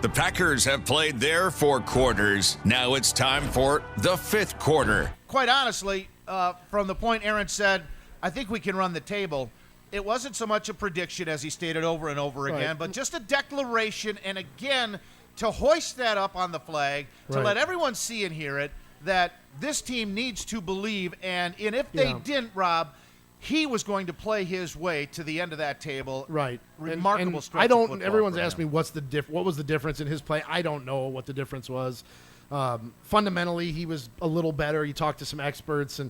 The Packers have played their 4 quarters. Now it's time for the 5th quarter. Quite honestly, from the point Aaron said, I think we can run the table, it wasn't so much a prediction as he stated over and over again, but just a declaration, and again, to hoist that up on the flag, to let everyone see and hear it, that this team needs to believe, and if they didn't, Rob, he was going to play his way to the end of that table. Right. Remarkable stretch. I of don't. football Everyone's for asked me him. what was the difference in his play. I don't know what the difference was. Fundamentally, he was a little better. He talked to some experts,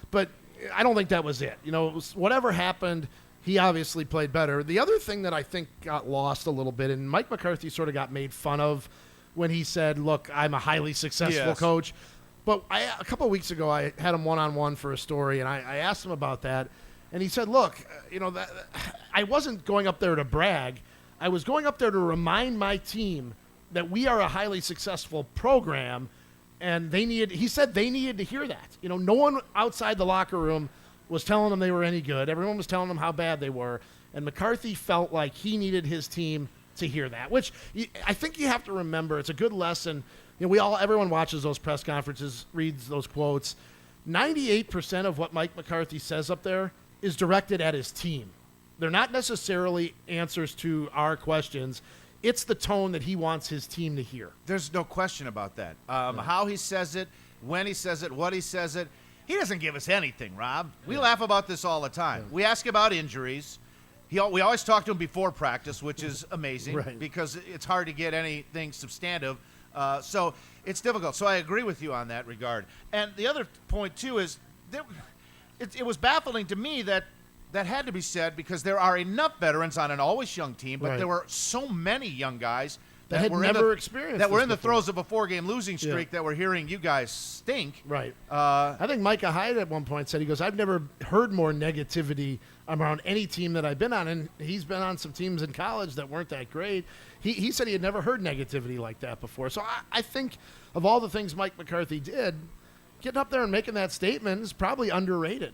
but I don't think that was it. It was whatever happened. He obviously played better. The other thing that I think got lost a little bit, and Mike McCarthy sort of got made fun of when he said, "Look, I'm a highly successful coach." But a couple of weeks ago, I had him one-on-one for a story, and I asked him about that. And he said, look, I wasn't going up there to brag. I was going up there to remind my team that we are a highly successful program, and he said they needed to hear that. No one outside the locker room was telling them they were any good. Everyone was telling them how bad they were. And McCarthy felt like he needed his team to hear that, which I think you have to remember. It's a good lesson. Everyone watches those press conferences, reads those quotes. 98% of what Mike McCarthy says up there is directed at his team. They're not necessarily answers to our questions. It's the tone that he wants his team to hear. There's no question about that. How he says it, when he says it, what he says it. He doesn't give us anything, Rob. We laugh about this all the time. We ask about injuries. We always talk to him before practice, which is amazing because it's hard to get anything substantive. So it's difficult. So I agree with you on that regard. And the other point, too, is it was baffling to me that had to be said because there are enough veterans on an always young team, but there were so many young guys that had never experienced that were in the before. throes of a 4-game losing streak that were hearing you guys stink. Right. I think Micah Hyde at one point said, he goes, I've never heard more negativity around any team that I've been on, and he's been on some teams in college that weren't that great. He said he had never heard negativity like that before. So I think of all the things Mike McCarthy did, getting up there and making that statement is probably underrated.